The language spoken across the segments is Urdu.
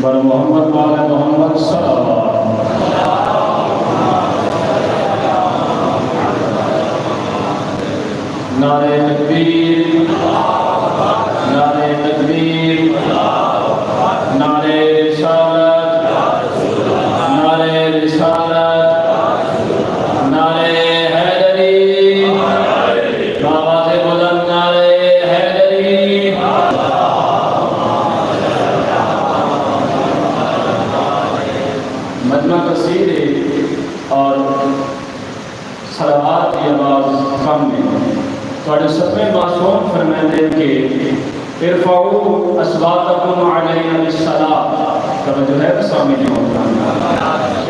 بر محمد وعلى محمد صلوات نعرہ تکبیر نعرہ تکبیر نعرہ رسالت نعرہ رسالت نعرہ حیدری آواز بلند نعرہ حیدری مجمع کثیر ہے اور صلوات کی آواز کم ہے تھوڑے سبیں معصوم فرمائے کہ ارفعوا اصواتکم علینا بالصلاۃ توجہ ہے سامنے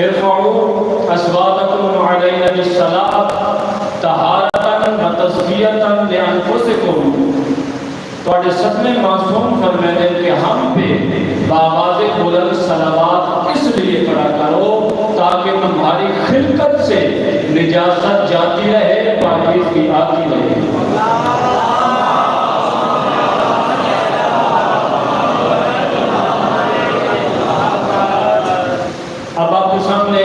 ارفعوا اصواتکم علینا بالصلاۃ طہارۃ و تزکیۃ لانفسکم تھوڑے سبیں معصوم فرمائے کہ ہم پہ بآواز بلند صلوات اس لیے پڑھا کرو تاکہ تمہاری خلقت سے نجاست جاتی رہے پاکیزگی آتی رہے اب آپ کے سامنے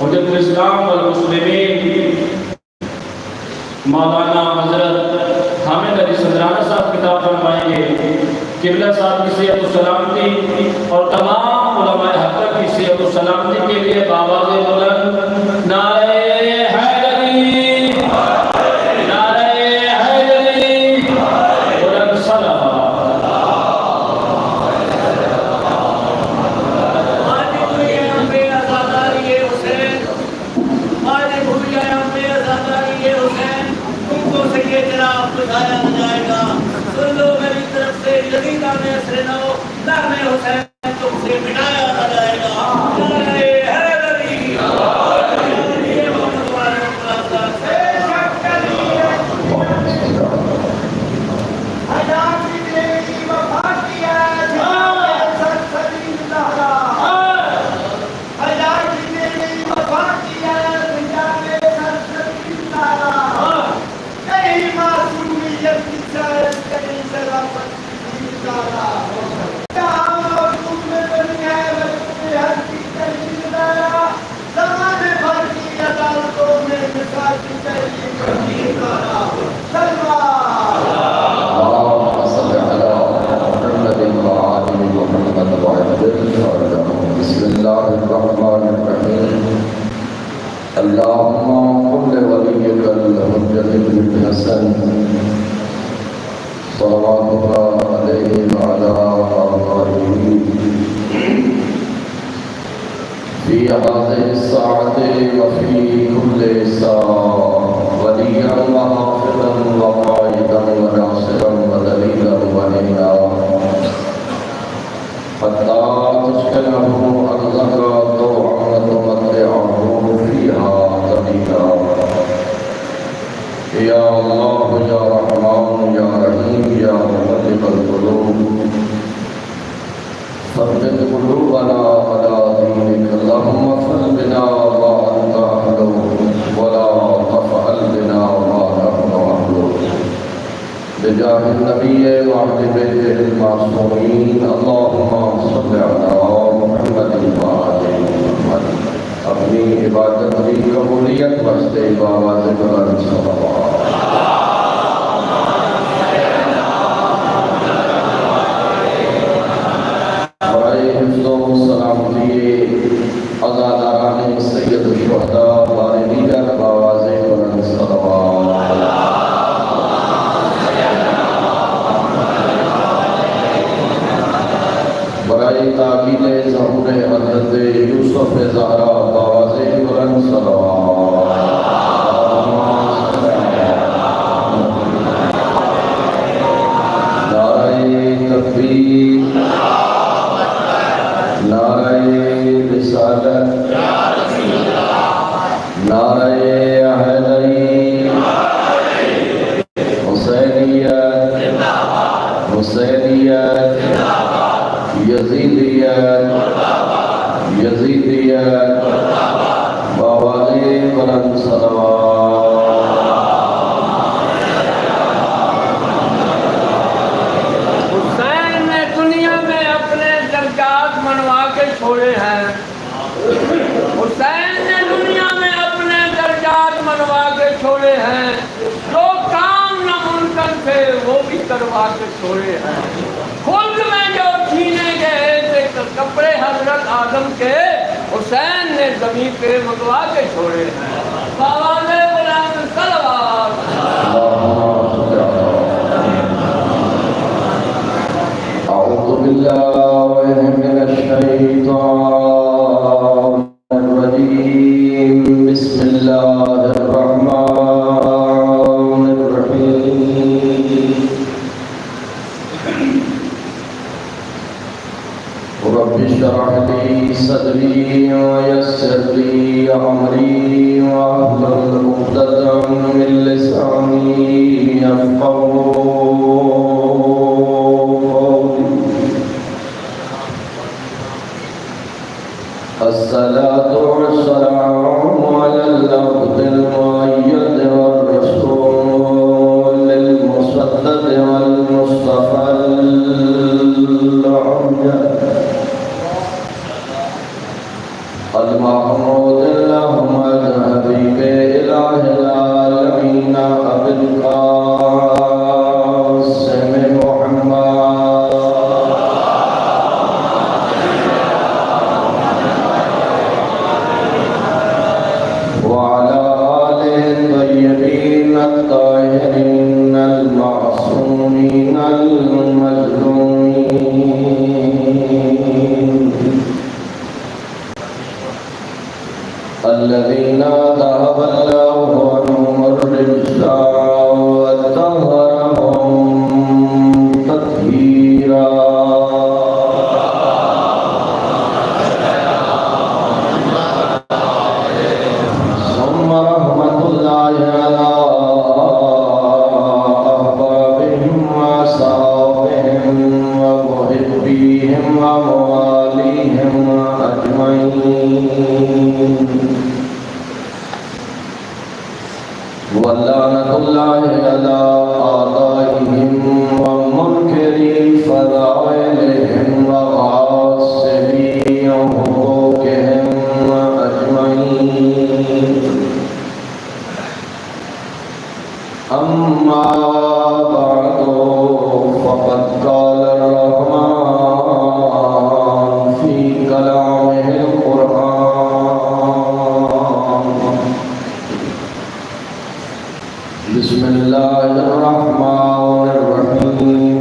حجت الاسلام والمسلمین مولانا حضرت حامد علی صدرانہ صاحب کتاب فرمائیں گے قبلہ صاحب کی صحت و سلامتی اور تمام علماء حق کی صحت و سلامتی کے لیے بآواز بلند نعرہ حیدری نعرہ حیدری بلند صلوات اللهم قل لوليك الحجة بن الحسن صلواتك عليه وعلى آله في هذه الساعة وفي كل ساعة وليا وحافظا وقائدا وناصرا ودليلا ونيا حتى تسكنه أرضك طوعا وتمتعه فيها طويلا يا الله يا رحمن يا رحيم يا مقلب القلوب ثبت قلوبنا على دينك اللهم اغفر بنا وأنت أهله ولا تفعل بنا ما نحن أهله بجاه النبي وعلى بيته المعصومين اللهم صل على محمد وعلى محمد اپنی عبادت کی قبولیت واسطے بآواز بلند صلوات برائے حفظ و سلامتی عزاداران سید الشہداء بارے دیگر بآواز بلند صلوات برائے تعبیل ظہور حضرت یوسف زہرا بآواز بلند صلوات کروا کے چھوڑے ہیں۔ خود میں جو چھینے گئے تھے کپڑے حضرت آدم کے، حسین نے زمین پہ منگوا کے چھوڑے ہیں۔ باوان غلام صلوات أعوذ بالله من الشيطان الرجيم بسم الله الرحمن الرحيم رب اشرح لي صدري ويسر لي أمري واحلل عقدة من لساني يفقهوا الصلاة والسلام على العبد المؤيد والرسول المصدق والمصطفى الأمجد المحمود الأحمد حبيب إله العالمين أبي القاسم محمد وعلى آله الطيبين الطاهرين المعصومين المظلومين الذين ذهب الله عنهم الرجس وطهرهم تطهيرا ثم رحمة الله على أحبابهم وأصحابهم ومحبيهم ومواليهم أجمعين ولعنة الله على أعدائهم ومنكري فضائلهم وغاصبي حقوقهم أجمعين أما بعد فقد قال الرحمن في كلامه القرآن بسم الله الرحمن الرحيم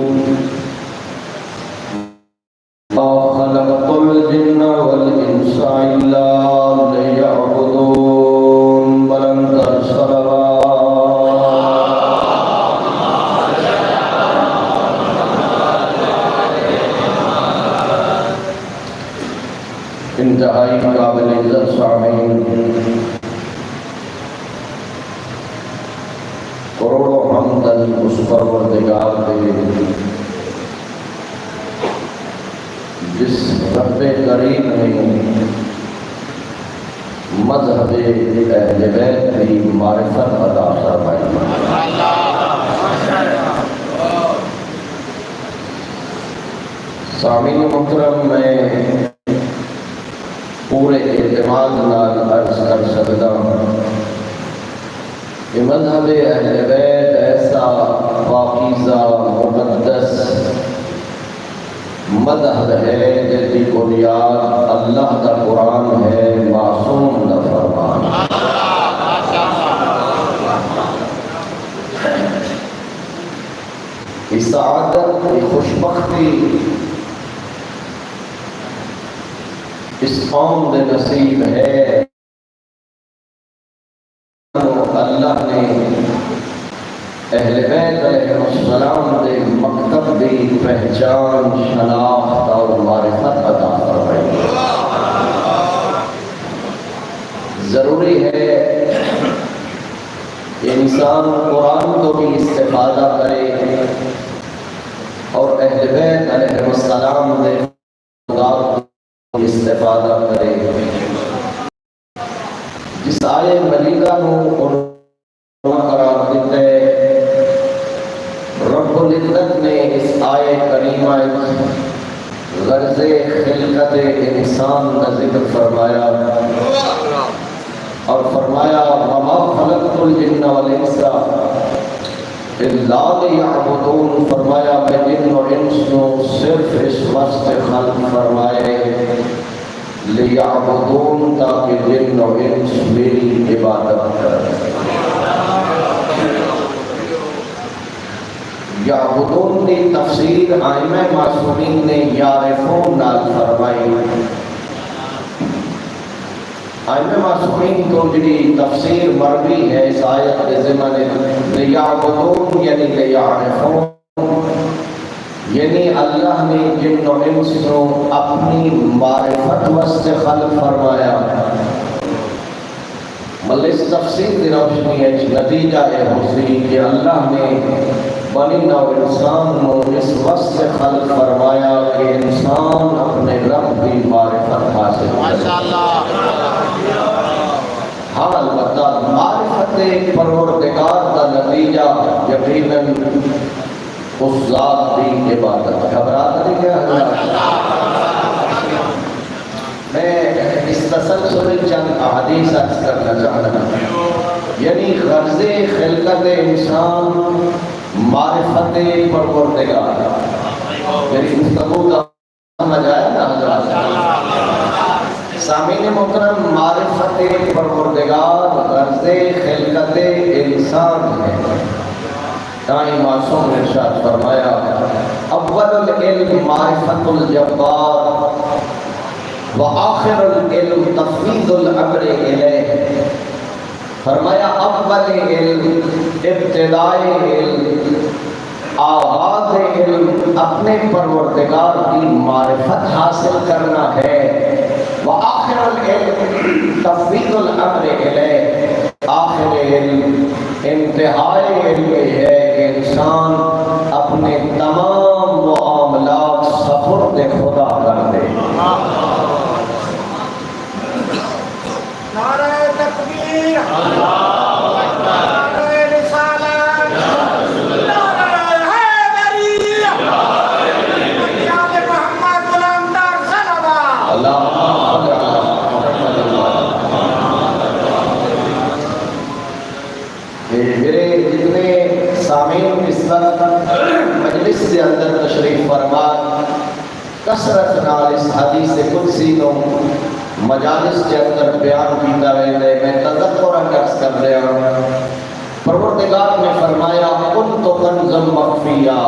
ما خلقت الجن والإنس إلا ليعبدون بلند الصلوات انتہائی قابل عزت سامعین، کروڑوں حمد اس پروردگار دے جس رب کریم نے مذہب اہل بیت کی معرفت عطا فرمائی۔ سامعین محترم، میں پورے اعتماد نال عرض کر سکتا ہوں کہ مذہب اہل بیت ایسا پاکیزہ مقدس مذہب ہے جس کی بنیاد اللہ کا قرآن ہے، معصوم کا فرمان۔ اس سعادت کی خوشبختی اس قوم دے نصیب ہے، اللہ نے اہل بیت علیہ السلام دے مکتب دی پہچان، شناخت اور معرفت عطا فرمائی۔ ضروری ہے کہ انسان قرآن کو بھی استفادہ کرے اور اہل بیت علیہ السلام دے استفادہ کرے۔ جس آئے ملیدہ کو قرار دیتے رب العزت نے اس آئے کریمہ غرض خلقت انسان کا ذکر فرمایا اور فرمایا وَمَا خَلَقْتُ الْجِنَّ وَالْإِنسَ إِلَّا لِيَعْبُدُونَ۔ جن و انس کو صرف اس واسطے خلق فرمائے لیعبدون، تاکہ جن و انس میری عبادت کریں۔ یعبدون کی تفسیر ائمہ معصومین نے یعرفون نال فرمائی۔ ائمہ معصومین کو جڑی تفسیر مروی ہے اس آیت کے ضمن لیعبدون یعنی لیعرفون، یعنی اللہ نے جن و انس کو اپنی معرفت واسطے خلق فرمایا۔ بل اس تفسیر کی روشنی ہے نتیجہ ہے ہوسی کہ اللہ نے بنی نو انسان کو اس واسطے خلق فرمایا کہ انسان اپنے رب کی معرفت حاصل کرے۔ ہاں البتہ معرفت پروردگار کا نتیجہ یقیناً اس ذات کی عبادت۔ گھبراتا نہیں کیا میں اس تسلسل چند احادیث عرض کرنا چاہتا ہوں، یعنی غرض خلقت انسان معرفت پروردگار، یعنی گفتگو کا سمجھ آیا نا حضرات؟ سامعین محترم، معرفت پروردگار غرض خلقت انسان ہے۔ دائیں معصوم نے ارشاد فرمایا اول العلم معرفت الجبار وآخر العلم تفویض الامر الیہ۔ فرمایا اول علم، ابتدائی علم، آغاز علم اپنے پروردگار کی معرفت حاصل کرنا ہے، وآخر العلم تفویض الامر الیہ، آخر علم انتہائی علم ہے کہ انسان اپنے تمام معاملات سپرد خدا کر دے۔ نعرہ تکبیر، نعرہ رسالت، نعرہ حیدری، یاد محمد غلام دار صلوات۔ میرے جتنے سامعین اس وقت مجلس سے اندر تشریف فرما کثرت نال اس حدیث قدسی کو مجالس کے اندر بیان کیتا رہے، میں تذکر عرض کر رہا ہوں۔ پروردگار نے فرمایا کنت کنزا مخفیا،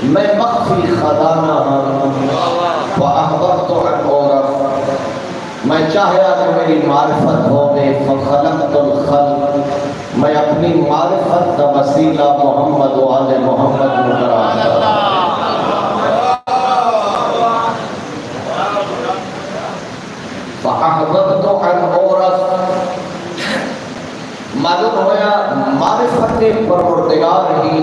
میں مخفی خزانہ ہوں، فاحببت ان اعرف، میں چاہیا کہ میری معرفت ہوگی، فخلقت الخلق، میں اپنی معرفت کا وسیلہ محمد و آل محمد مقرار کرا۔ فاحببت ان اعرف، معلوم ہویا معرفت پروردگار ہی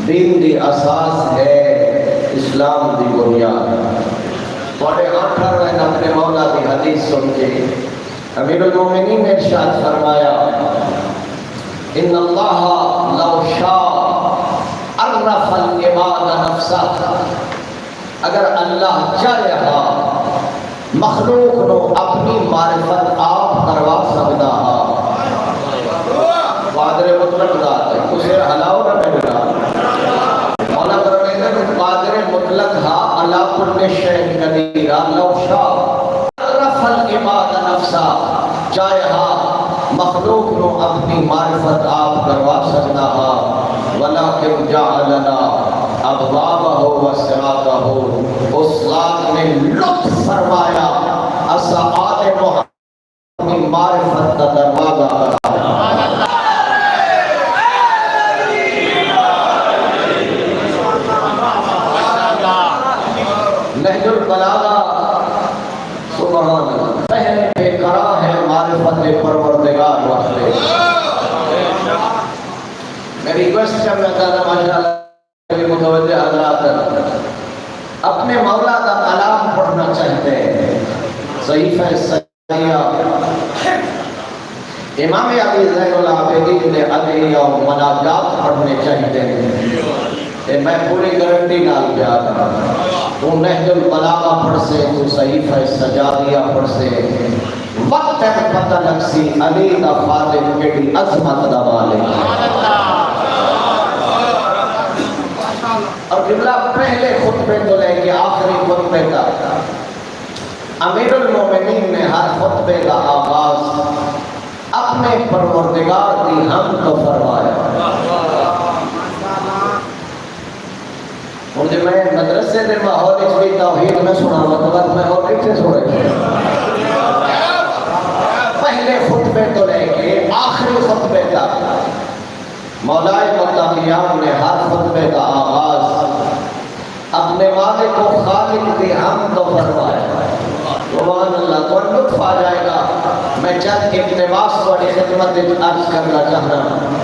دین دی اساس ہے، اسلام دی بنیاد۔ بڑے آخر میں اپنے مولا کی حدیث سن کے امیر المومنین نے ارشاد فرمایا ان اللہ لو شاء عرف العباد نفسہ، اگر اللہ چاہے مخلوق نو اپنی معرفت آپ کروا سکتا ہا۔ قادر مطلق ذات ہے، اسے ہلاؤ نہ ملنا مولا کرنے کہ قادر مطلق ہا علا کل شیء قدیر، لو شاء عرف العباد نفسہ، چاہے مخلوق نو اپنی معرفت آپ کروا سکتا ہا، ولیکن جعلنا ابوابہ و صراطہ، اس ذات نے لطف فرمایا اسا آل محمد اپنی معرفت کا دروازہ کرا۔ نہج البلاغہ سبحان اللہ فہم بے قرار ہے معرفت پروردگار واسطے۔ میں ریکویسٹ کرنا چاہتا ہوں ماشاءاللہ متوجہ حضرات اپنے مولا کا کلام پڑھنا چاہتے ہیں، صحیفہ سجیہ امام علی زین العابدین نے ادعیہ و مناجات پڑھنے چاہتے ہیں۔ میں پوری گارنٹی نال کیا کرا، تو نہج البلاغہ پڑھ سے، تو صحیفہ سجادیہ پڑھ سے، وقت ہے پتہ لگ سی علی دا خالق کیڑی عظمت دا مالک۔ اور قبلہ پہلے خطبے تو لے کے آخری خطبے تک امیر المومنین نے ہر خطبے کا آغاز اپنے پروردگار کی حمد کو فرمایا. مجھے میں مدرسے کے ماحول بھی توحید میں سنا مطلب میں اور کتنے سنے پہلے خطبے تو لے کے آخری خطبے تک مولائے متقیان نے ہر خطبے کا آغاز اپنے مالک و خالق کی حمد کو فرمایا. سبحان اللہ. تو لطف آ جائے گا. میں چند اقتباس والی خدمت عرض کرنا چاہتا ہوں.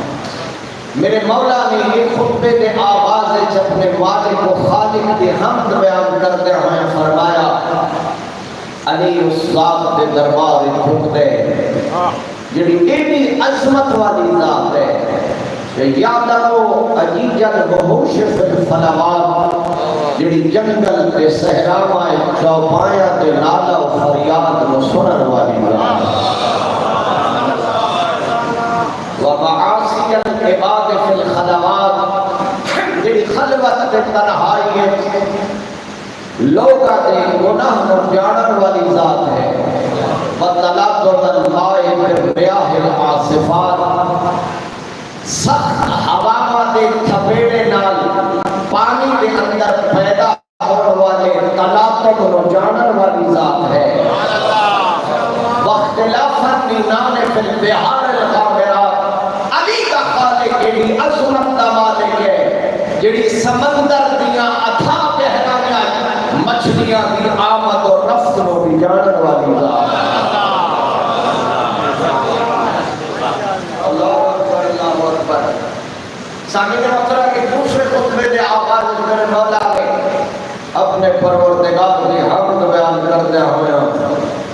میرے مولا نے یہ خطبے کے آغاز اپنے مالک و خالق کی حمد بیان کرتے ہوئے فرمایا علی استاد کے دربار ٹھکتے جڑی ایڈی عظمت والی ذات ہے کہ یادو عجیجل بہوش فی الفلوات جڑی جنگل کے صحراوائے چوپایا تے نالا و فریاد و سنن والی ذات ومعاصی العباد فی الخلوات جڑی خلوت تے تنہائی ہے لوگا دے گناہ کو جانن والی ذات ہے. وَطَلَقُ الْمَاءِ بِالرِّيَاحِ الْعَاصِفَاتِ سخت ہوا دے تھپیڑے نال پانی کے اندر پیدا ہونے والے طلاقوں کو جانن والی ذات ہے. وَاخْتِلَافًا بِنَانِ فِي الْبِحَارِ الْغَامِرَاتِ علی کا خالق ایڈی عظمت دا مالک ہے جڑی سمندر دیاں اتھا گہرائیاں مچھلیاں کی آمد و رفت کو بھی جانن والی ذات. اللہ اکبر اللہ اکبر. سامعین محترم کے دوسرے خطبے کے آغاز میں مولا نے اپنے پروردگار کی حمد بیان کرتے ہوئے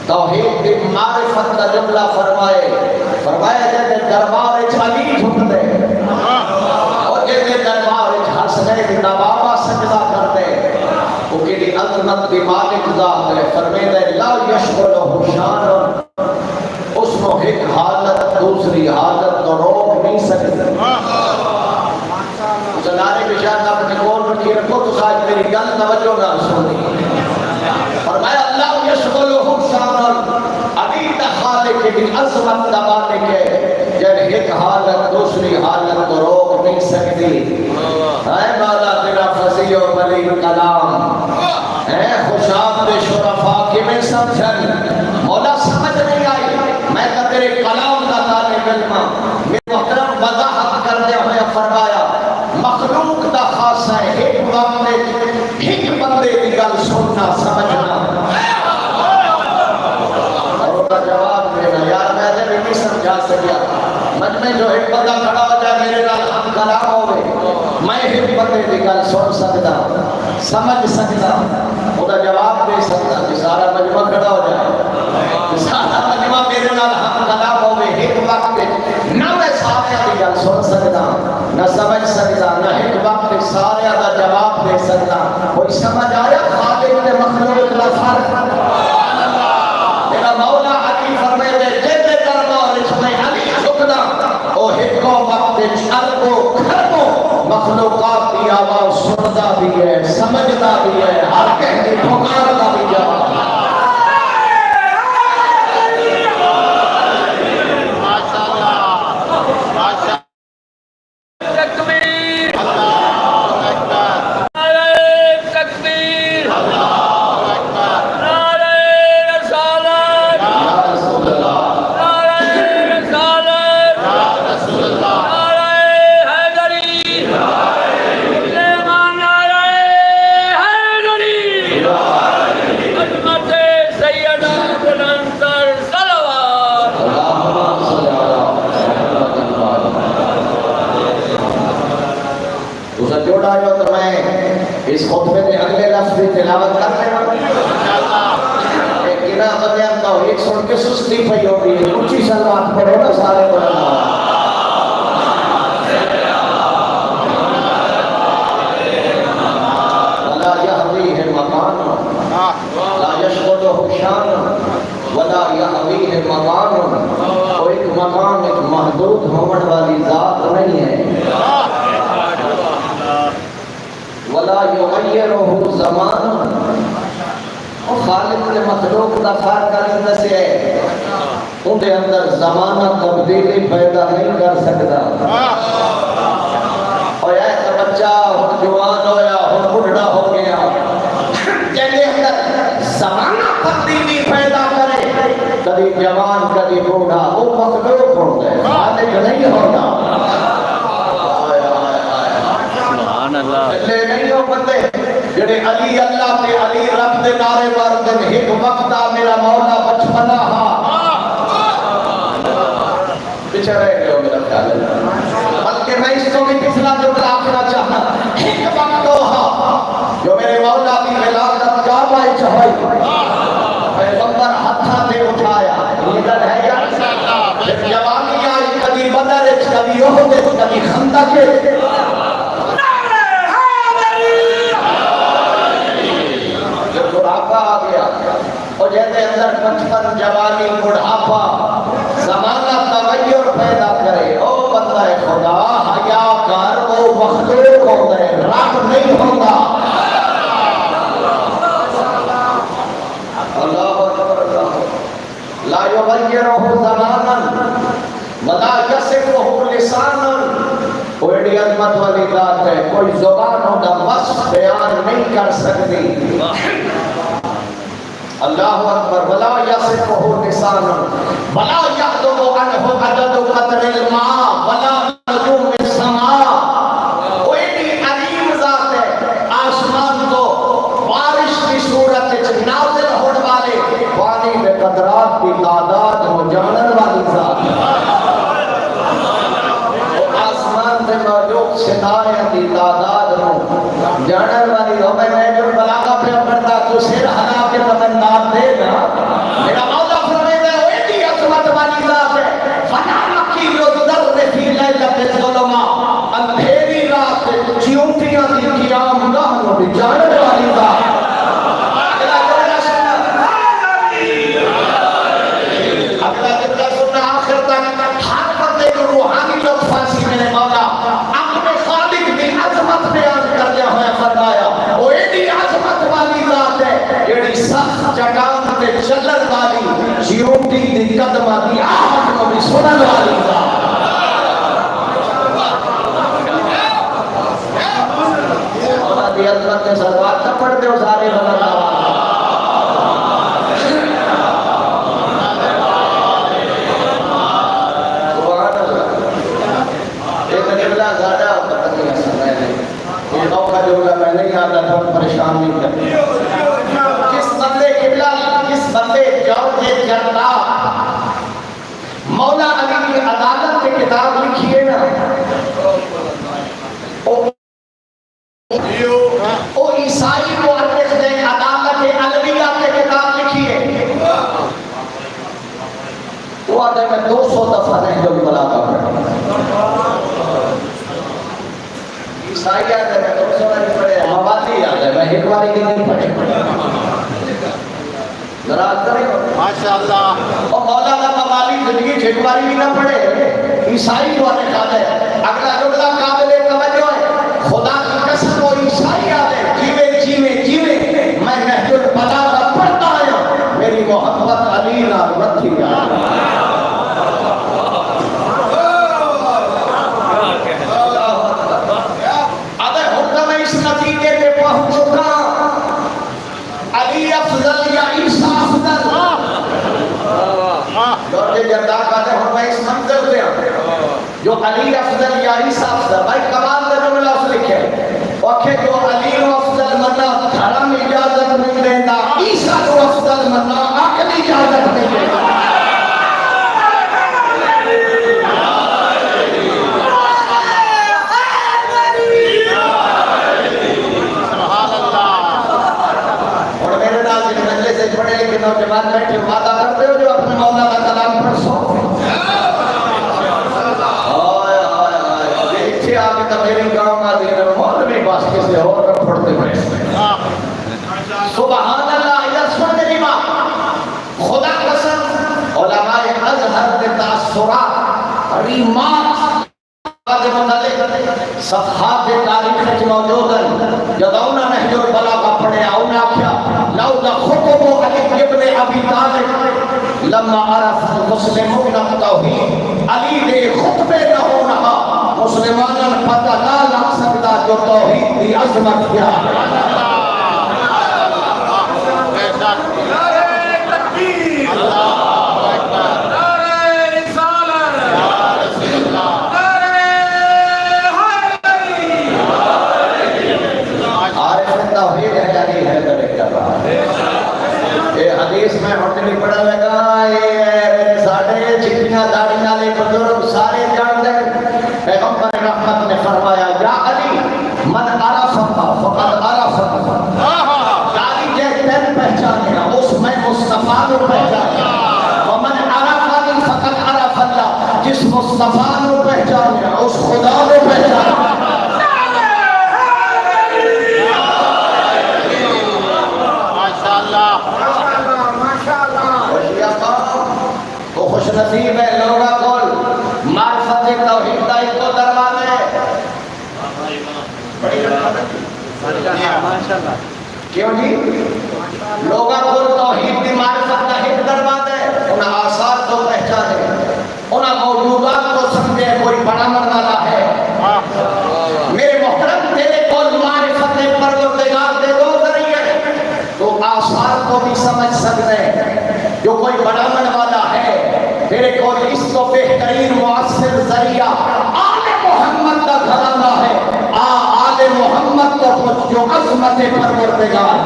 توحید کی معرفت کا جملہ فرمایا جیسے دربار علی جھک دے اور جیسے دربار حسنین نوابا سجدہ کر دے وہ کی عظمت کی مالک ذات ہے. فرمیدہ لا یشغلہ شان اس کو ایک حالت دوسری حالت تو روک نہیں سکتے. سنارے بشاہد اپنے کول رکھی رکھو تو ساتھ میری گل توجہ نہ سنی. فرمایا اللہ یشغلہ شان علی دا خالق کی عظمت دا مالک ہے جب ایک حالت دوسری حالت تو روک نہیں سکتی. اے مولا تیرا فصیح و بلیغ کلام اے خوشاب شرفا کی میں سمجھن مولا سمجھ نہیں آئی میں کہ تیرے کلام کا طالب علم میرے محترم وضاحت کرتے ہوئے فرمایا مخلوق دا خاصہ ہے ایک وقت ایک بندے کی گل سننا سمجھنا اور اس کا جواب دینا یار میں نے بھی نہیں سمجھا سکیا مجھ میں جو ایک بندہ کھڑا ہو جائے میرے نال ہم کلام ہوئے میں ایک بندے کی گل سن سکتا سمجھ سکتا وہ کا جواب دے سکتا کہ سارا مجمع کھڑا ہو جائے سارا مجمع میرے نال ہم کلام ہوئے ایک وقت نہ میں سارے کی گل سن سکتا نہ سمجھ سکتا نہ ایک وقت سارے کا جواب دے سکتا. کوئی سمجھ آیا خالق نے مخلوق کا فرق میرا مولا علی فرمائے دے جیتے دربار اس میں علی جھکنا او ایک وقت اربوں کھربوں مخلوقات کی آواز سنتا بھی ہے سمجھتا بھی ہے ہر کہیں پکارتا بھی جواب. اس خطبے میں اگلے لفظ کی تلاوت کرتے ہیں لیکن اب توحید سن کے سستی پئی ہوگی اونچی سلوات پڑھو نا سارے قرآن ولا يهويه مكان لا يشغله شان ولا يهويه مكان کوئی مکان ایک محدود ہونے والی ذات نہیں ہے ولا خالق کے مخلوق کا فرق کرنے سے ہے ان کے اندر زمانہ تبدیلی پیدا نہیں کر سکتا اور ایک بچہ ہوں جوان ہویا ہوں بڑھڑا ہو گیا جنہیں اندر زمانہ تبدیلی پیدا کرے کبھی جوان کبھی بوڑھا وہ مخلوق ہوتا ہے خالق نہیں ہوتا لے نہیں ہو بندے جڑے علی اللہ تے علی رب دے نعرے مردن ایک وقتا میرا مولا بچپنا پیچھے رہ گئے ہو میرا خیال ہے بلکہ میں اس کو بھی پچھلا جو آخنا چاہنا ایک وقت ہو جو میرے مولا کی ولادت کعبہ چڑھائی پیغمبر ہتھا تے اٹھایا ادھر ہے یا پھر جوانی آئی کبھی بدر کبھی احد کبھی خندق آ گیا اور جیسے اندر بچپن جوانی بڑھاپا زمانہ تغیر پیدا کرے او بندہ خدا حیا کر وہ مخلوق ہوتا ہے رب نہیں ہوتا اللہ اکبر اللہ لا یغیرہ زمانا ولا یصفہ لسانا کوئی بڑی عظمت والی ذات ہے کوئی زبانوں کا وصف بیان نہیں کر سکتی اللہ اکبر ولا یصفہ لسانا ولا یعذب عنہ عدد قطر الماء ولا نجوم السماء کوئی بھی عظیم ذات ہے آسمان کو بارش کی صورت نازل ہونے والے پانی میں قطرات کی تعداد ہو جاننے والی ذات آسمان سے موجود ستارے کی تعداد ہو جاننے والی ہو میں جو بلاغہ پہ کرتا تو سر ہلا کے تمنات دے گا میرا مولا فرمائے گا وہ بھی عظمت والی ذات ہے فنا مکی یذر فی لیلۃ الظلمہ اندھیری رات چیونٹیاں کی قیام گاہ کو بھی جاننے والی ذات اگلا جملہ سننا اگلا جملہ سننا آخر تک ہر بندے کو روحانی لطف فاسی میرے مولا اپنے خالق کی عظمت بیان کرتے ہوئے فرمایا وہ ایڈی عظمت والی ذات ہے ایڈی سخت چٹان پہ چلن والی چیونٹی دی قدمہ دی آہت کو بھی سنن والی ذات مولا دی عظمت کے سلوات نہ پڑھتے ہو سارے بلند میں نہیں آتا تھا پریشان نہیں کرتا کس بندے قبلہ کس بندے جوڑے جرلا مولا علی کی عدالت کی کتاب لکھی ہے نا او عیسائی مورخ نے عدالت علویہ کی کتاب لکھی ہے وہ آتے میں 200 دفعہ نہیں جو بلاتا ہوں عیسائی آتے میں 200 نہیں پڑھے موالی آتے میں ایک باری کی نہیں پڑھے نراز کریں ماشاءاللہ اور مولانا موالی زندگی چھٹ باری بھی نہ پڑھے عیسائی والے کھاتے اگلا جملہ قابل توجہ ہے خدا کی قسم وہ عیسائی آتے جیوے میں نہج البلاغہ پڑھتا آیا میری محبت علی نال رکھی جو علی افضل یا عیسیٰ افضل بھائی کمال کا جملہ اس لکھے وقت جو علی افضل منا حرام اجازت نہیں دیتا عیسیٰ کو افضل منا عقل اجازت نہیں دیتا اور میرے نال جن مجلے سے پڑھے لکھے نوجوان بیٹھے وعدہ کرتے ہو جو اپنے مولا کا کلام پڑھ سو آگے تو میری گاؤں کا دین مولوی باس کسی اور کا پڑھتے پڑھے سبحان اللہ یا سن ریما خدا قسم علماء ازہر کے تاثرات ریمات صفحات تاریخ موجود ہیں جب اونا نہج البلاغہ پڑھے اونا کیا لولا خطبو علی ابی طالب لما عرف المسلمون التوحید علی دے خطبے نہ ہو رہا مسلمانوں پتہ نہ لگ سکتا جو توحید کی عظمت کیا ہے نعرہ تکبیر اللہ اکبر نعرہ رسالت یا رسول اللہ نعرہ حیدری عارف توحید ہے علی حیدر کر رہا ہے یہ حدیث میں ہوتے نہیں پڑھا لگا یہ ساڑھے چٹیاں داڑیاں لے بزرگ سارے جان دیں پیغمبر رحمت نے فرمایا یا علی من عرف اللہ فقد عرف اللہ علی جے تین پہچانے گا اس میں مصطفیٰ کو پہچانے گا ومن عرف علی فقد عرف اللہ جس مصطفیٰ کو پہچانے گا اس خدا کو پہچانے گا وہ خوش نصیب ہے لوگا کول معرفت توحید دا ایک تو دروازے کیوں جی لوگا کول توحید دی معرفت دا ایک دروازے انہاں آثار کو پہچانے انہاں موجودات کو سمجھے کوئی بڑا مروالا ہے میرے محترم تیرے کول معرفت پروردگار دے دو ذریعے تو آثار کو بھی سمجھ سکتے ہیں جو کوئی بڑا من والا ہے میرے کو اس کو بہترین مؤثر ذریعہ آل محمد کا گھرانہ ہے آل محمد کو کچھ جو عظمت پروردگار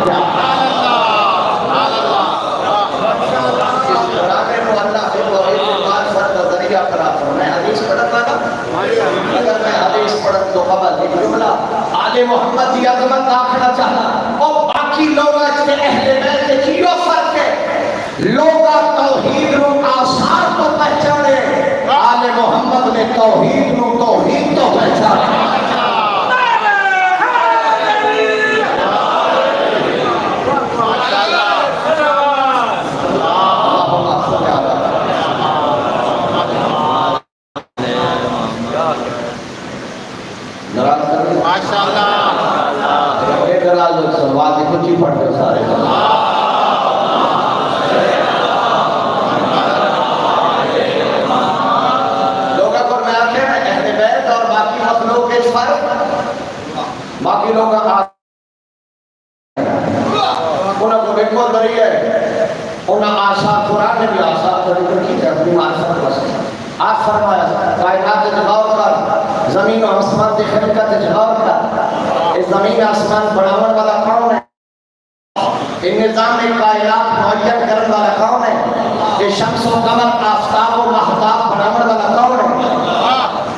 کیا اگر میں حدیث پڑھت تو قبل ایک جملہ آل محمد کی عظمت آخنا چاہتا اور باقی لوگ اس کے اہل بیت کے چیزوں فرق ہے لوگا توحید رو آثار تو پہچانے آل محمد نے توحید رو توحید تو پہچانے باقی لوگ انہوں کو بکو ذریعہ ہے انہوں آثار قرآن نے بھی آثار طریقہ کی ہے اپنی معرفت واسطہ آپ فرمایا کائنات جغور کر زمین و آسمان کی خلقت جغور کر اس زمین آسمان بڑھاون والا کون ہے ان نظام کائنات معین کرنے والا کون ہے یہ شمس و قمر آفتاب و محتاب بڑھاون والا کون ہے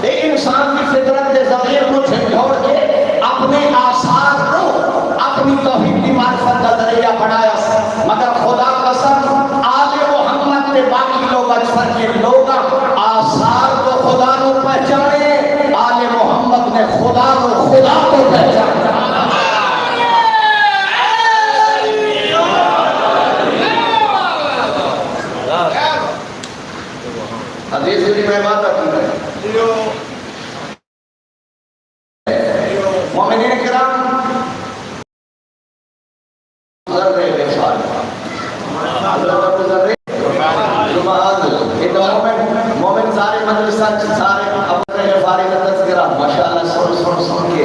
یہ انسان کی فطرت کے ضمیر کو جھنجھوڑ کے اپنے آثار کو اپنی توحید کی معرفت کا ذریعہ بنایا مگر خدا قسم آل محمد کے باقی لوگ اجفر کے لوگ آثار کو خدا کو پہچانے آل محمد نے خدا کو پہچانے حدیث کی میں بات کی ہے مومنین کرام گزر رہے بے سارے مومن سارے مجلسات سارے اپنے غفاری کا تذکرہ ماشاءاللہ سن کے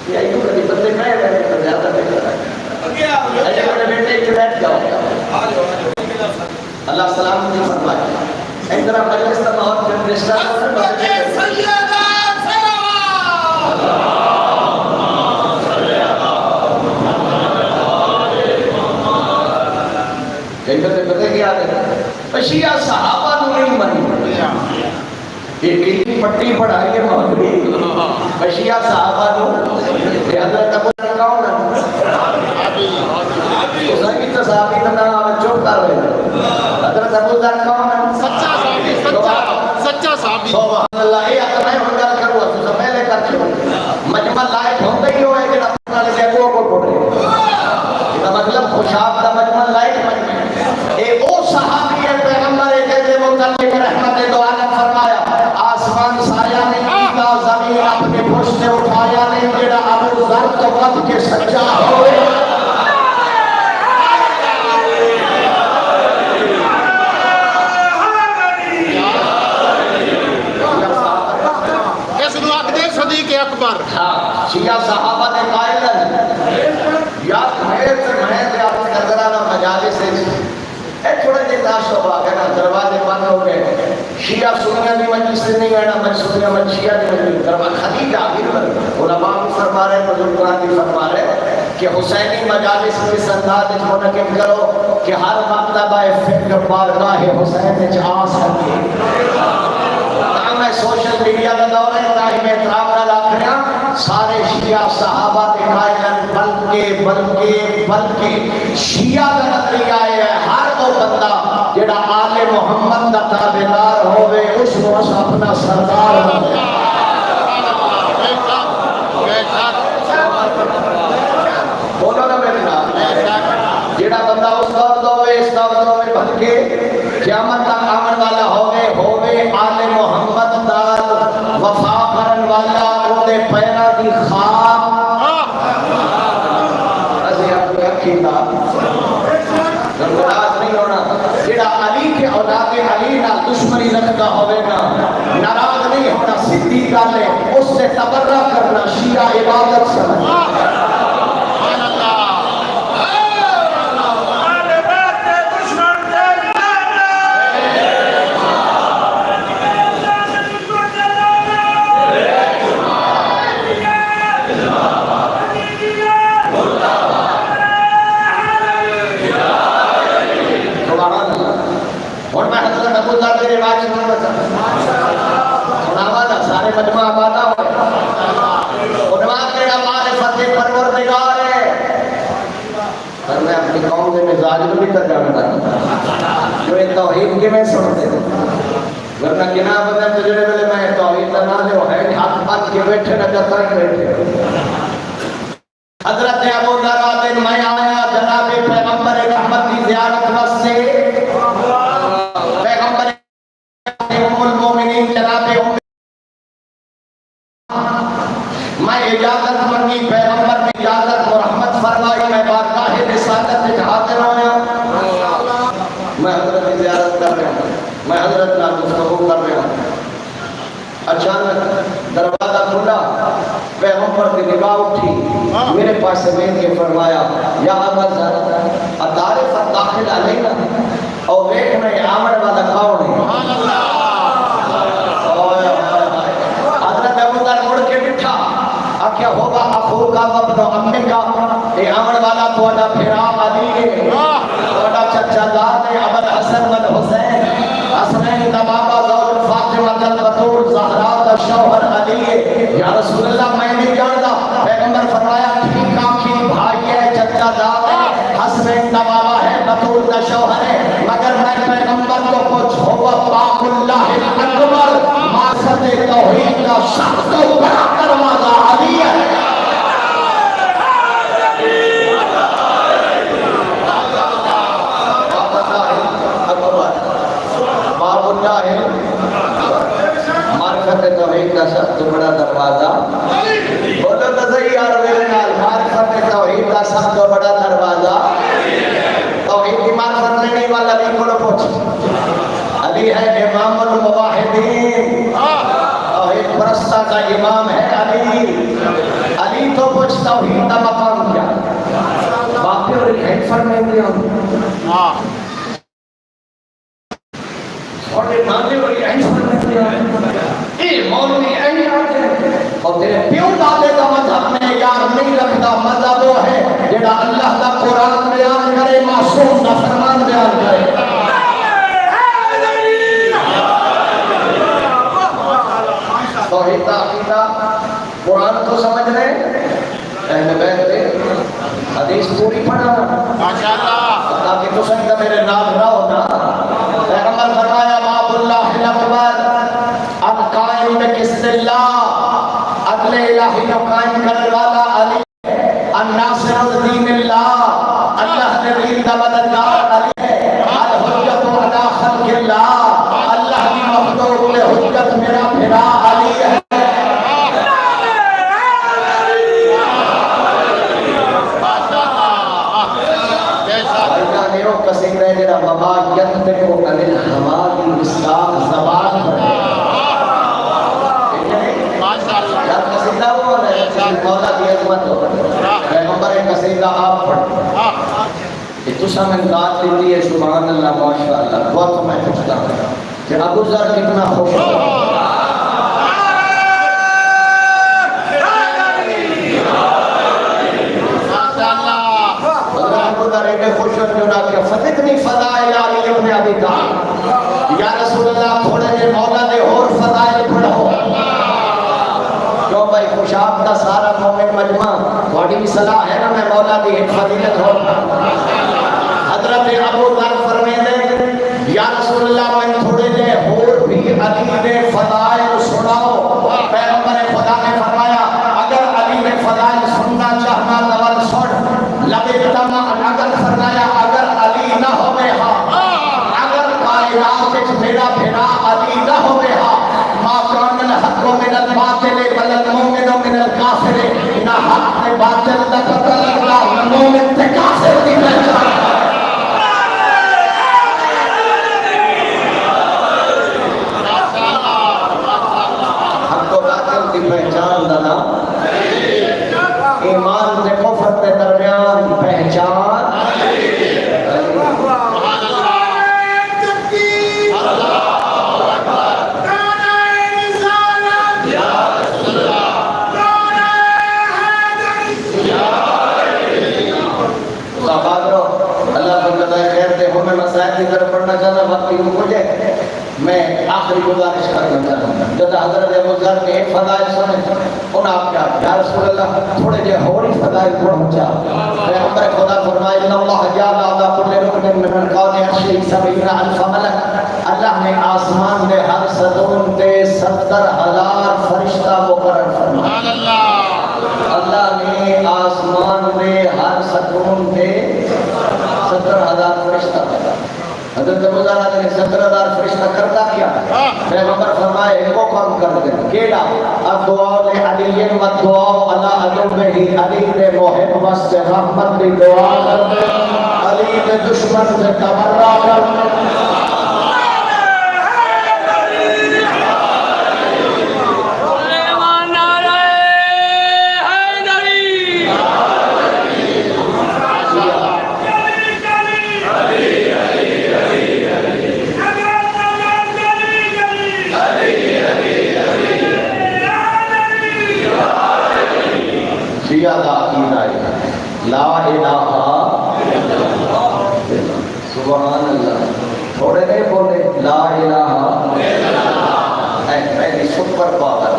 یہ ایو کبھی بندے کہہ رہے ہیں زیادہ دیکھ رہا ہے ایسے بڑے بیٹے ایک بیٹھ جاؤ اللہ سلام نے فرمایا ایک طرح مجلس کا بہت جنریشن شیعہ صحابہ نے نہیں مانی یہ کلی پٹی پڑھائی ہے مہدوی شیعہ صحابہ نے حضرت ابو ذر کون ہے اسے کی تصحابی کا نام چوک کر رہے حضرت ابو ذر کون ہے سچا صحابی سچا صحابی سبحان اللہ یہ اگر میں ہنگار کروں تو سب پہلے کر چھوڑ مجمع لائٹ ہوتا ہی ہوئے کہ اپنا لے جائے کو پڑھ رہے یہ مطلب خوشاب دا مجمع لائٹ بن گئی اے او صحابی ہے پیغمبر جیسے متعلق رحمت دو عالم فرمایا آسمان سایہ نے کیتا زمین اپنے پشت سے اٹھایا نہیں جڑا ابو ذر تو وقت کے سچا ہوئے صدیق اکبر ہاں شیعہ صحابہ نے قائل یا میں آپ نظرانہ مجالس سے اے تھوڑے دن داشت ہوا کہ نا دروازے بند ہو گئے شیعہ سنیہ دی مجلس سے نہیں آنا من سنیہ من شیعہ دی مجلس دروازے خدیجہ آگیر علماء بھی فرما رہے بزرگ قرآن بھی فرما رہے کہ حسینی مجالس کی سنداد اس منعقد کرو کہ ہر مطلبہ فکر بارگاہ حسین نے آ سکے میں سوشل میڈیا کا دور ہے تاہی میں احترام نہ لاکھنیا سارے شیعہ صحابہ دکھائیں بلکہ شیعہ کا نظریہ ہے ہر وہ بندہ جڑا آل محمد کا تابعدار ہوئے اس کو اپنا سردار ہوئے بولو نا میرے نام جڑا بندہ اس دور ہوئے اس دور ہوئے بلکہ قیامت تک آمن والا ہوئے آل محمد دار وفا کرن والا اندے پیرا دی خواب اسے اپنے عقیدہ ناراض نہیں ہونا جڑا علی کے اولاد علی نہ دشمنی رکھتا ہوئے نا ناراض نہیں ہونا سیدھی گل ہے اس سے تبرہ کرنا شیعہ عبادت سمجھ مجمع آبادہ عنوان میرا معرفت پروردگار ہے اور میں اپنی قوم کے مزاج کو بھی ترجمہ کرتا جو یہ توحید کے میں سنتے ورنہ گنا بندہ تجربے والے میں توحید کا نام ہے ہے ہاتھ پاس کے بیٹھے نہ جاتا بیٹھے حضرت ابو ذر بن میں آیا جناب پیغمبر رحمت کی زیارت واسطے پیغمبر ام المومنین جناب میں اجازت منگی پیغمبر نے اجازت و رحمت فرمائی میں بارگاہ رسالت میں حاضر ہویا میں حضرت کی زیارت کر رہا ہوں میں حضرت کا گفتگو کر رہا ہوں اچانک دروازہ کھلا پیغمبر کی نگاہ اٹھی میرے پاس سے بیٹھ کے فرمایا یا ابا ذر اتعرف داخل علینا اور دیکھنا یہ آمن والا کون ہے کیا ہوگا اخو کا وابن امی کا اے آمن والا توڑا پھرا علی ہے توڑا چچا داد ہے ابن حسن بن حسین حسنین دا بابا زور فاطمہ جل بطور زہرا دا شوہر علی ہے یا رسول اللہ میں نہیں جانتا پیغمبر فرمایا ٹھیک آنکھی بھائی ہے چچا داد ہے حسنین دا بابا ہے بطور دا شوہر ہے مگر میں پیغمبر کو کچھ ہوا پاک اللہ اکبر معصد توحید کا شخص کو بڑا دروازہ علی ہے باب اللہ ہے معرفت توحید کا سب سے بڑا دروازہ بولو تو صحیح یار میرے نال معرفت توحید کا سب سے بڑا دروازہ توحید کی معرفت لینے والا علی کو پوچھ علی ہے امام الموحدین توحید پرستہ کا امام ہے علی تو پوچھ توحید کا مقام کیا باقی اور ایک ہیڈ فر میں دیا اور ایک مانے اور ایک ہیڈ فر میں دیا اے مولوی اے اور تیرے پیو دادے کا مذہب میں یار نہیں رکھتا مذہب وہ ہے جڑا اللہ کا قرآن بیان کرے معصوم کا فرمان بیان کرے توحید عقیدہ قرآن تو سمجھ رہے اہل بیت دے حدیث پوری پڑھا ماشاءاللہ تاکہ تو سنگا میرے نام نہ ہونا پیغمبر فرمایا باب اللہ الاکبر القائم بقسط اللہ عدل الہی کو قائم کرنے والا علی الناصر الدین اللہ اللہ نے دین کا مددگار علی ہے الحجت علی خلق اللہ اللہ کی مخلوق میں حجت میرا پھرا علی ہے کسیم رہے جڑا بابا یتن کو انل ہوا کی مصداق زبان پر ہے مولا کی عظمت ہو پیغمبر قصیدہ آپ پڑھ کہ تو سامن داد دیتی ہے سبحان اللہ ماشاءاللہ بہت میں پوچھتا ہوں کہ ابو ذر کتنا خوش ہو فتنی فضائل علی ابن ابی طالب یا رسول اللہ تھوڑے جے مولا دے اور فضائل پڑھو کیوں بھائی خوشاب دا سارا مومن مجمع تھوڑی بھی صلاح ہے نا میں مولا دی ایک فضیلت ہو حضرت ابو ذر فرمیندے یا رسول اللہ میں تھوڑے جے اور بھی علی دے فضائل سناؤ پیغمبر خدا نے فرمایا اگر علی دے فضائل سننا چاہنا لول سن لبے تمام اگر فرمایا اگر علی نہ ہوئے ہاں اگر کائنات وچ میرا بھیڑا علی نہ ہوئے ہاں ما کان الحق من الباطل بل المؤمن من الکافر نہ حق تے باطل دا پتہ لگدا نہ مومن تے کافر دی پہچان حق و باطل دی پہچان دا نا ایمان تے کفر کے درمیان پہچان میں آخری گزارش کرنا چاہتا ہوں جب حضرت ابو ذر نے ایک فضائل سنے انہاں آپ کیا یا رسول اللہ تھوڑے جے ہوری فضائل پڑھا پیغمبر خدا فرمائے ان اللہ جعل علی کل رکن من ارکان عرشہ 70,000 ملک اللہ نے آسمان میں ہر ستون تے 70,000 فرشتہ مقرر فرمایا اللہ نے آسمان میں ہر ستون تے 70,000 فرشتہ حضرت ابو ذر نے 70,000 فرشتہ کرتا کیا پیغمبر فرمائے ایک کو کام کر دے کیڑا الدعاء لعلی و الدعاء علی عدوہ علی دے محب واسطے رحمت دی دعا کر دے علی دے دشمن سے تبرہ کر دے لا الہ سبحان اللہ تھوڑے نہیں بولے لا الہ پہلی سپر پاور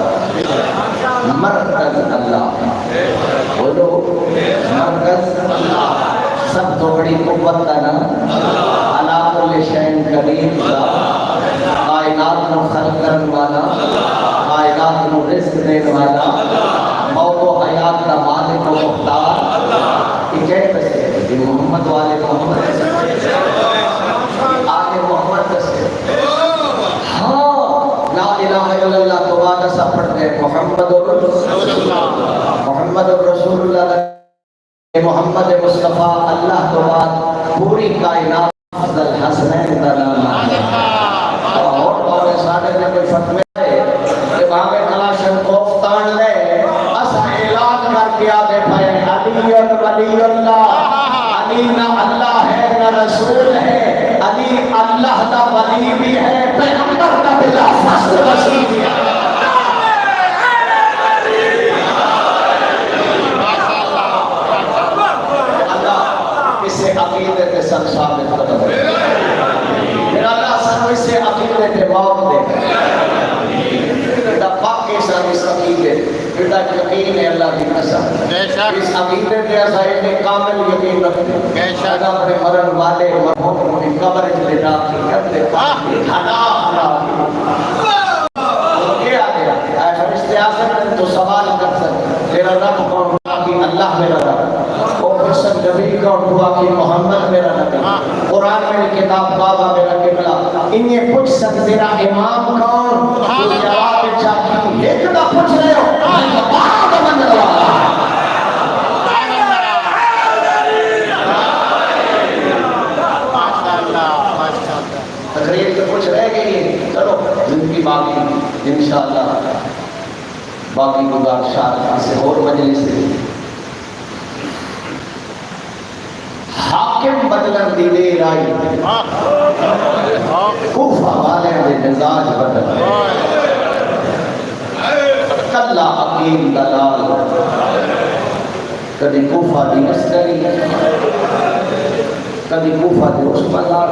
مرکز اللہ بولو مرکز سب تو بڑی قوت کا نا علی کل شیء قدیر کائنات کو خلق کرنے والا کائنات کو رزق دینے والا موت و حیات کا مالک و مختار یہ کہتے ہیں کہ محمد والے محمد آگے محمد سے ہاں لا الہ الا اللہ تو بعد سا پڑھتے ہیں محمد رسول اللہ محمد مصطفیٰ اللہ تو بعد پوری کائنات افضل حسنین کا نام ہے اور سارے نے کوئی فتوے کہ بھاوے کلاشن خوف تان لے کیا دے پائے علی ولی اللہ علی نہ اللہ ہے نہ رسول ہے علی اللہ دا ولی بھی ہے پیغمبر دا بلا فصل رسول بھی ہے اللہ اسے عقیدے کے سب ثابت کر دے میرا اللہ سب اسے عقیدے کے موت دے دا پاکی سب اس عقیدے بیٹا یقین ہے اللہ کی قسم اس عقیدے کے ظاہر کامل یقین رکھتے شاید اپنے مرن والے مرحوم کی قبر کے داخل کرتے ہنا یہ آ گیا اے فرشتے آ سکتے تو سوال کر سکتے تیرا رب کون کی اللہ میرا رب اور حسن نبی کون ہوا کہ محمد میرا نبی قرآن میں کتاب بابا میرا قبلہ انہیں پوچھ سکتے تیرا امام کون تو جواب چاہیے ایک دا پوچھ رہے ہو تقریب تو کچھ رہ گئی چلو زندگی باقی انشاءاللہ باقی گزارشات سے اور مجلس سے حاکم بدلن دی دیر آئی کوفہ والے دے مزاج بدل کلا عقیل دلال کدی کوفہ دی نسلی کدی کوفہ دی عثمان دار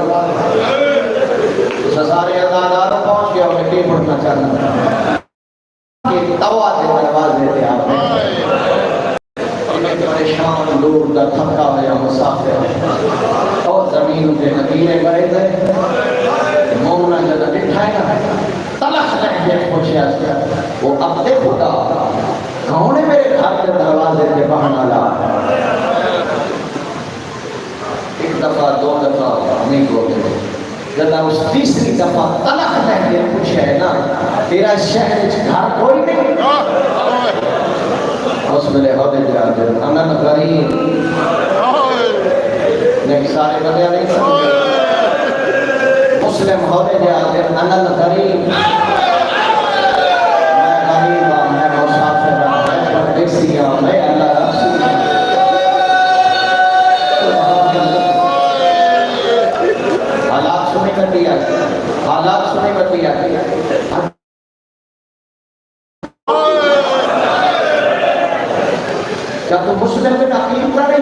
سارے ادادار پہنچ گیا انہیں کی پڑھنا چاہنا کہ توا دے دروازے دے آپ انہیں پریشان دور دا تھکا ہویا مسافر اور زمین دے مدینے گئے دے مومنہ جدہ بٹھائے نا تلخ لہجے پوچھے آسیا وہ اب دے خدا کون میرے گھر کے دروازے دے بہانا لا ایک دفعہ دو دفعہ نہیں گوتے جب اس تیسری دفعہ تلخ لہجے پوچھے ہے نا تیرا شہر گھر کوئی نہیں اس ملے ہو دے جاتے انن غریب لیکن سارے بندے نہیں سمجھے مسلم ہو دے جاتے انن غریب میں غریب ہوں میں مسافر ہوں میں پردیسی ہوں میں اللہ رسول حالات سنے کر دیا حالات سنے کر دیا کیا تو مسلم میں عقیل کرے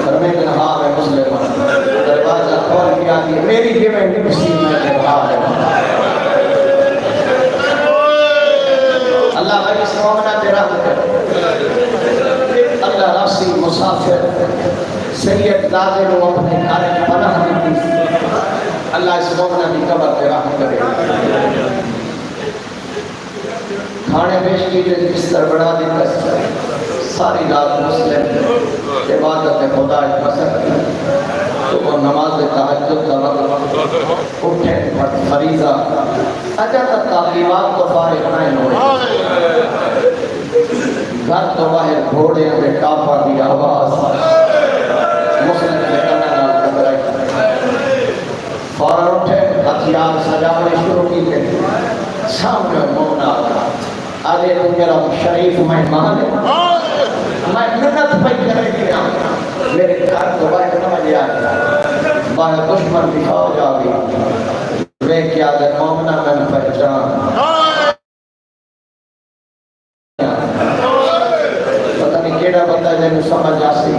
اور میں کہا ہاں میں مسلم ہوں دروازہ کھول کیا دی میری بھی میں نفسی میں کہا ہے اللہ بھائی اس مومنہ تیرا اللہ رفسی مسافر سید دادے کو اپنے گھر پناہ دیتی اللہ اس مومنہ کی قبر تیرا کرے کھانے پیش کی بستر بڑھا دیتا ساری رات مسلم عبادت خدا پسند کی تو وہ نماز تہجد کا وقت اٹھے فریضہ اچھا تک تعلیمات تو فارغ نہیں ہوئے گھر تو باہر گھوڑے میں ٹاپا کی آواز مسلم کے کنہ نال کبرائی فوراں اٹھے ہتھیار سجاونے شروع کی گئی سامنے مومنا آجے تو میرا شریف مہمان ہے میں منت پہ کرے گیا میرے گھر تو باہر نہ مجھے آگیا باہر دشمن کی فوج آگئی وہ کیا دے مومنہ میں پہچان پتہ نہیں کیڑا بندہ جنہوں سمجھ آسی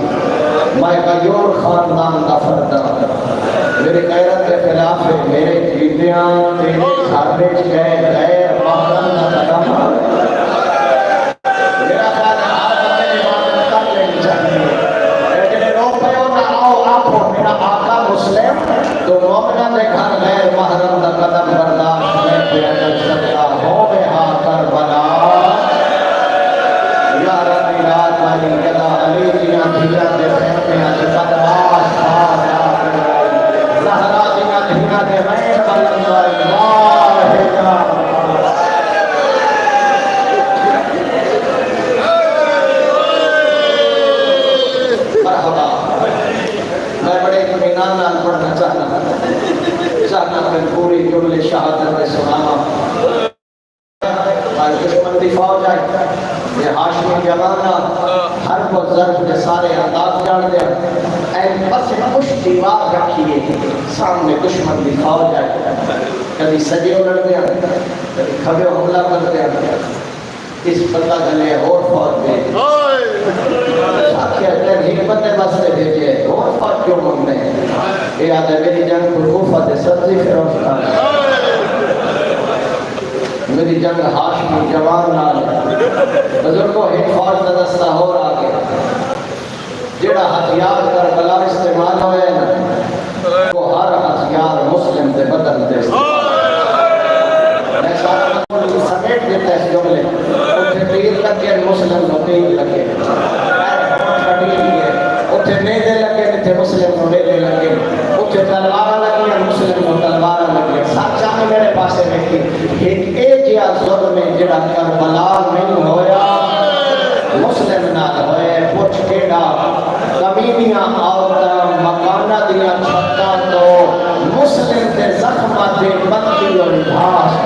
میں غیور خاندان دا فردہ میرے غیرت کے خلاف ہے میرے جیدیاں تیرے گھر بیچ گئے غیر محرم نہ قدم میرا خیال ہے میرا آقا مسلم تو مومنہ دے گھر غیر محرم دا قدم برداشت میں پیدل سکتا ہو بے آکر بنا یا رب رات والی گدا علی دیاں دھیاں دے خیمے آج قدماش پایا زہرا دیاں دھیاں دے غیر بلند واحدہ پڑھنا چاہنا میں پوری جملے شہادت میں سنانا اور دشمن دی فوج آئی یہ ہاشمی جوانہ ہر کو ضرب کے سارے انداز جان دیا این بس خوش دیوار رکھیے سامنے دشمن دی فوج آئی کبھی سجے اڑ دیا کبھی کھبے حملہ کر دیا اس بندہ گلے اور فوج میں ساتھیہ جن حکمت بستے بھیجے اور فوج کیوں مانگنے یہ آدھے میری جنگ پر کوفہ دے سبزی فیروز کھانا میری جنگ ہاشمی جوان نال بزرگوں ایک فوج دا دستہ ہو رہا گیا جڑا ہتھیار کر بلا استعمال ہوئے نا وہ ہر ہتھیار مسلم دے بدل دے میں سارا مطلب سمیٹ دیتا ہے اس جملے اتھے تیر لگے مسلم نو تیر لگے اتھے میدے لگے اتھے مسلم نو میدے لگے اتھے تلوارہ لگے مسلم نو تلوارہ لگے سچا میں میرے پاسے رکھی ایک ایجیا ظلم میں جڑا کربلا نہیں ہویا مسلم نہ ہوئے پوچھ کیڑا کمینیاں عورتاں مکانہ دیا چھتا تو مسلم دے زخمہ دے بندی اور گھاس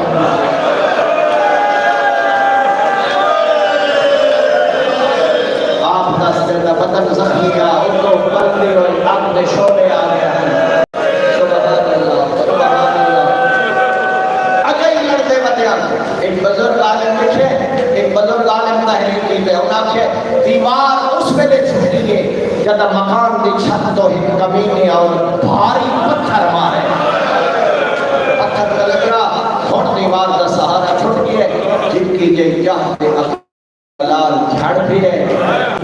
دیوار اس ویلے چھٹی ہے جب مکان دی چھت تو ایک کمینے اور بھاری پتھر مارے پتھر کا لگ رہا ہون دیوار کا سہارا چھٹ گیا جن کی جے چاہتے لال جھڑ بھی ہے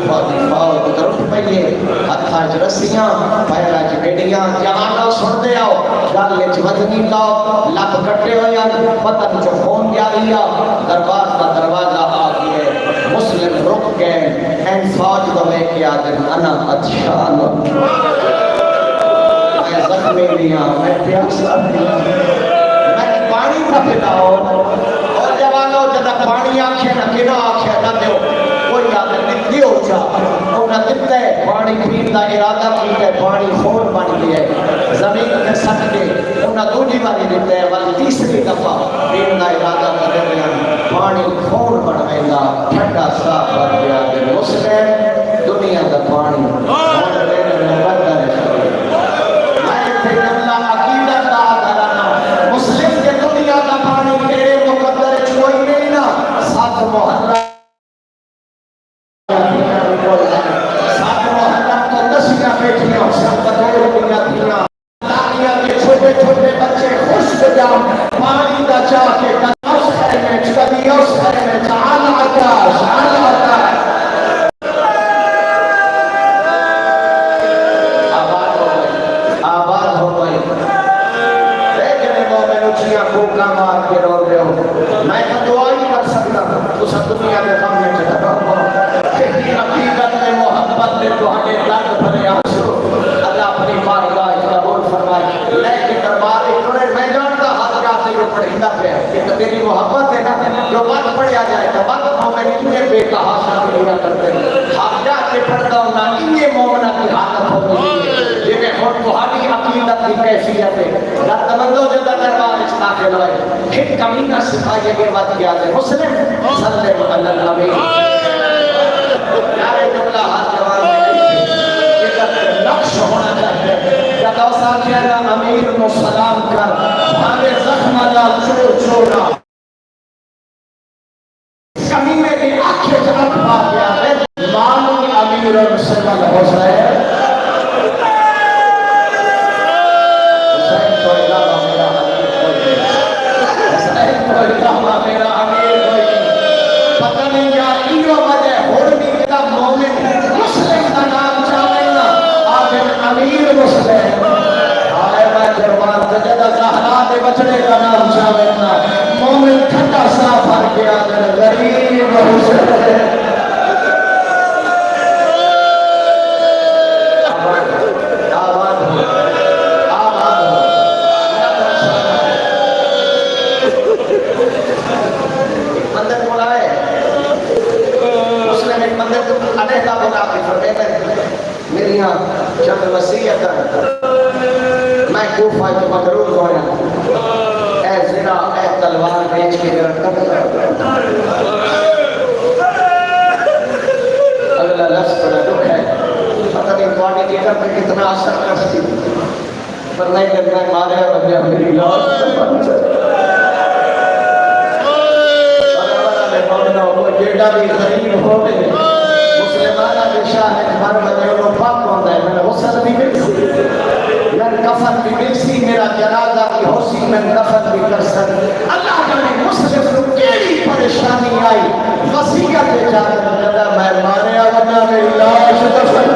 فاؤ طرف پہیے ہتھاں چ رسیاں پیراں چ بیڑیاں جہاں سن دے آؤ گل وچ وزنی لاؤ لب کٹے ہوئے پتن چ خون جاری آ دربار کا دروازہ آ گیا مسلم رک گئے این فوج کو لے کے آدم انا اتشان میں زخمی دیا میں پیاسا دیا میں پانی کا پلاؤ اور جوانوں جدا پانی آکھے نہ کنا آکھے نہ دیو کوئی آدم نکلی ہو جا انہاں دتے پانی پین دا ارادہ کیتے پانی خون بن گیا زمین کے سٹ کے انہاں دوسری باری دتے بل تیسری دفعہ پین دا ارادہ کرے پانی خون بن ویندا ٹھنڈا صاف بن گیا تے مسلم دنیا دا پانی ہن میرے مقدر ہے میں تے اللہ عقیدت دا کرانا مسلم کے دنیا دا پانی تیرے مقدر کوئی نہیں نا سات محرم سات محرم تو دسیاں بیٹھیاں سب بدور دیا دیا دانیاں کے چھوٹے چھوٹے بچے خوش ہو جاؤ پانی دا چاہ کے کدی اس گھر میں کبھی اس گھر میں جان آتا آباد ہو گئی لیکن مومن اچھیاں کوکا مار کے رو رہے ہو میں تو دعا ہی کر سکتا تو سب دنیا کے سامنے چڑھا ہوں کہ حقیقت میں محبت میں تو ہمیں درد بھرے آنسو اللہ اپنی بارگاہ قبول فرمائے لیکن دربار انہوں میں جانتا ہاتھ جاتے ہوئے پڑھیندہ پہ کہ تیری محبت ہے نا جو وقت پڑھیا جائے تو وقت مومن انہیں بے کہا شاملیا کرتے ہیں ہاتھ جاتے پڑھتا ہوں نا انہیں مومنہ کی حالت ہو گئی یہ میں خود تہاڈی عقیدت کی کیفیت ہے رات مندو جدا دربار اس داخل ہوئے پھر کمینہ سکھائیے کے بعد یاد ہے مسلم صلی اللہ علیہ وسلم پیارے جملہ ہاتھ جوان میں یہ نقش ہونا چاہتے جب اوسا کہنا امیر کو سلام کر بھاگے زخم جا چور چورا کمینے کی آنکھیں جنک پا گیا ہے مانی امیر مسلم حسین میرا امیر کوئی پتہ نہیں یا ایو وجہ ہوڑنی کتا مومن مسلم کا نام چاہینا آخر امیر مسلم آئے میں جرمان سجدہ زہرا دے بچڑے کا نام چاہینا مومن ٹھنڈا صاف ہر کے آدھر غریب حسین میری ہاں چند وسیعت میں کوفہ جو مقروض ہویا اے زنا اے تلوار بیچ کے میرا قتل اگلا لفظ بڑا دکھ ہے پتہ نہیں تواڈی جگر پہ کتنا اثر کرتی پر نہیں کرنا مارے بجا میری لاش بن جائے جیڑا بھی غریب ہوئے مسلمانہ کے شاہ اکبر بنے انہوں پاک ہوندہ ہے میں غسل بھی ملسی میں کفن بھی ملسی میرا جنازہ بھی ہوسی میں کفن بھی کر سکتی اللہ جانے مسلم کو کیڑی پریشانی آئی وسیعت اجازت کرتا میں مارے آگنا میری لاش دفن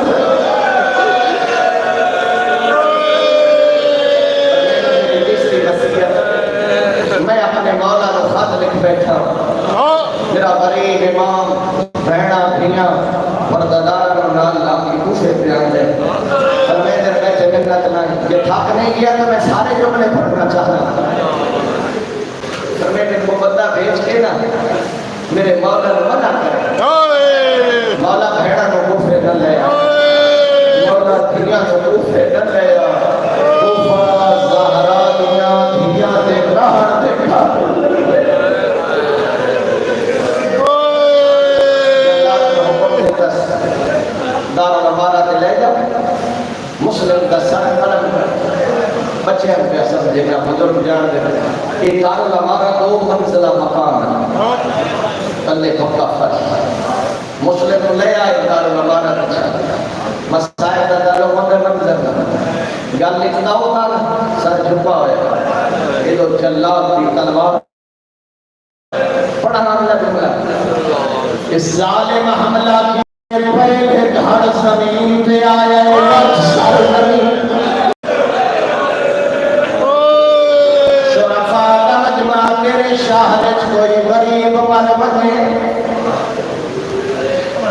میں اپنے مولا کو خط لکھ بیٹھا میرا غریب امام بہنا دھیاں پردادار اور نال لاکی کوفے پیان دے اور میں در بیٹھے منت نہیں یہ تھاک نہیں کیا تو میں سارے جملے پڑھنا چاہتا اور میں نے کو بندہ بھیج کے نا میرے مولا نے منع کرے مولا بہنا کو کوفے نہ لے مولا دھیاں کو کوفے نہ لے کوفہ زہرا دھیاں دے راہن دیکھا دارا ہمارا تے لے جا مسلم کا سر قلم بچے ہم پہ سمجھے گا بزرگ جان دے یہ دارا ہمارا دو منزلہ مقام ہے اللہ کا فرش مسلم لے آئے دار مبارک مسائل دا لوگوں نے منظر گل لکھتا ہوتا سر جھپا ہوئے یہ تو جلال کی تلوار پڑھنا لگا اس ظالم حملہ کی پہلے گھر زمین پہ آیا سر زمین شرفا کا مجمع تیرے شہر کوئی غریب مر بنے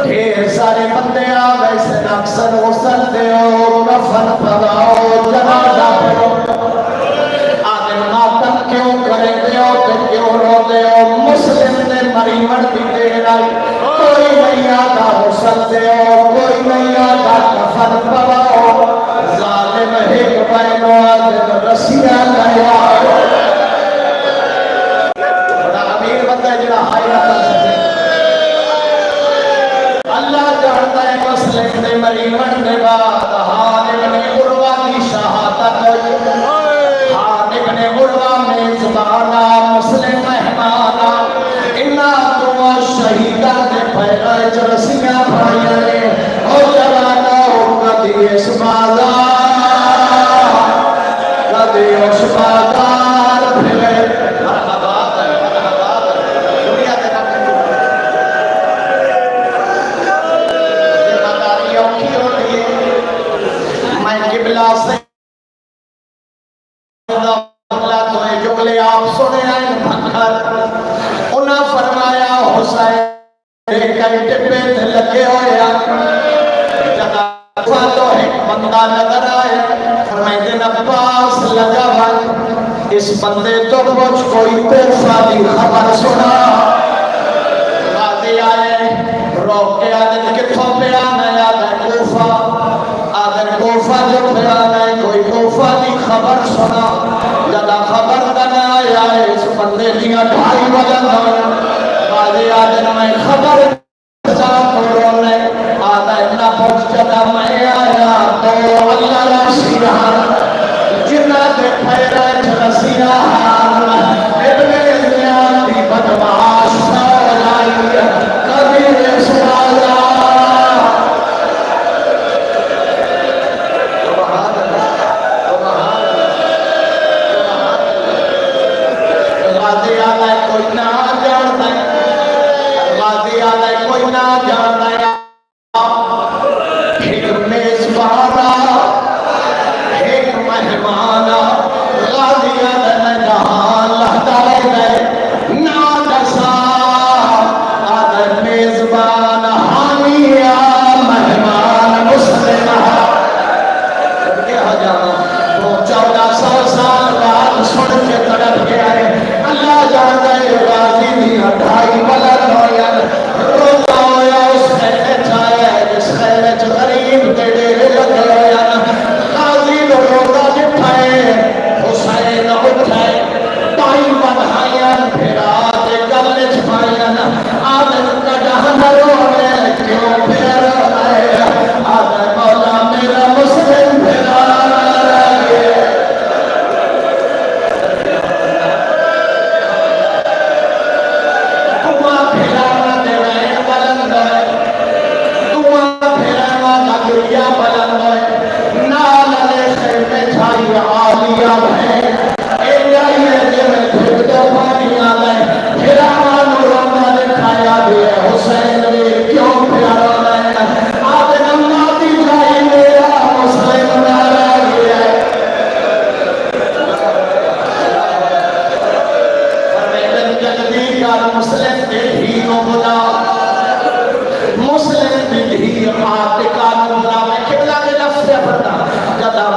ڈھیر سارے بندے آگئے سے اکثر غسل دیو کفن پڑاؤ جنازہ پڑھو آدھے ماتم کیوں کرے دیو کہ کیوں رو دیو مسلم نے مری مردی دے رائی کوئی نہیں آتا غسل دیو کوئی نہیں آتا کفن پڑاؤ ظالم ایک بینو آدھے رسیہ لیا بڑا امیر بندہ جنہ ہائی رکھا سکے اللہ جانتا ہے مسلم نے مری مرنے بعد حان ابن عروہ کی شہادت ہوئی حان ابن عروہ میزبانا مسلم مہمانا انہا تو شہیدان نے پہلے جرسیاں بھائیاں نے او جوانا ہو کدی اس بازار کدی اس بازار پھلے سے اللہ تو ہے جملے آپ سنے ہیں بھنکر انہاں فرمایا حسین کئی ٹپے تھے لگے ہوئے جگہ تو ایک بندہ نظر آئے فرمائے دن عباس لگا بھائی اس بندے تو مجھ کوئی توفہ دی خبر سنا غازی آئے روک کے آدھے کتھوں پہ آنا یاد ہے کوفہ آدھر کوفہ جو بیان ہے کوئی کوفہ دی خبر سنا جدا خبر دنا آیا ہے اس بندے دیا ڈھائی وجن ہوئے بازی آدھر میں خبر چاہ رونے آدھر اتنا پوچھ جدا میں آیا تو اللہ رسیحان جنہ دے پھیرا رسیحان ابن زیان دی بدماش سولائی کبھی سوالا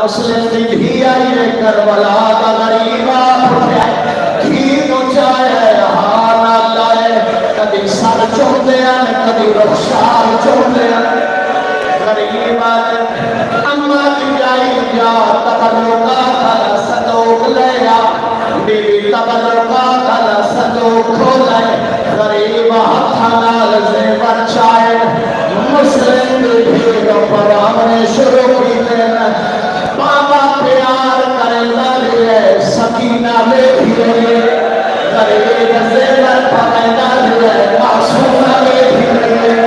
مسلم دی بھی آئی کربلا کا غریبہ دھی تو چاہے ہاں نہ لائے کدی سر چھوڑ دیا کدی رخسار چھوڑ دیا غریبہ اما دی جائی جا تبرکا تھا صدوق لیا بیوی تبرکا تھا صدوق کھولے غریبہ ہتھانا زیور چاہے مسلم دی بھی پر ہم نے شروع کی دینا بابا پیار کرنا لئے سکینہ میں بھی رہے غریب زیور پہنا لئے معصومہ میں بھی رہے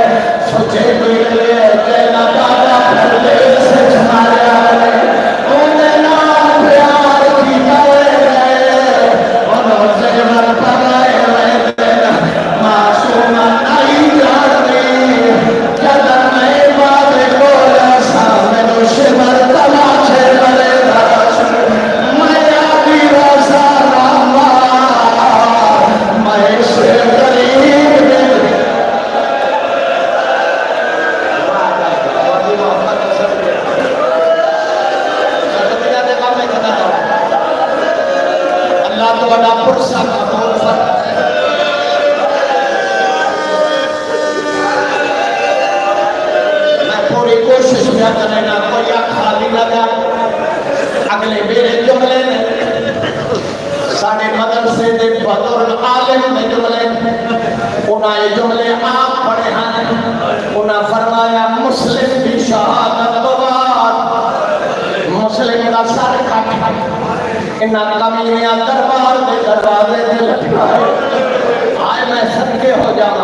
نصیحت لینا کوئی خالی نہ جائے اگلے میرے جملے نے ساڑھے مدرسے دے بزرگ عالم دے جملے انہاں یہ جملے آپ پڑھے ہیں انہاں فرمایا مسلم بھی شہادت تو بعد مسلم کا سر کٹ انہاں کمیاں دربار دے دروازے دے لٹکائے آئے میں صدقے ہو جاؤں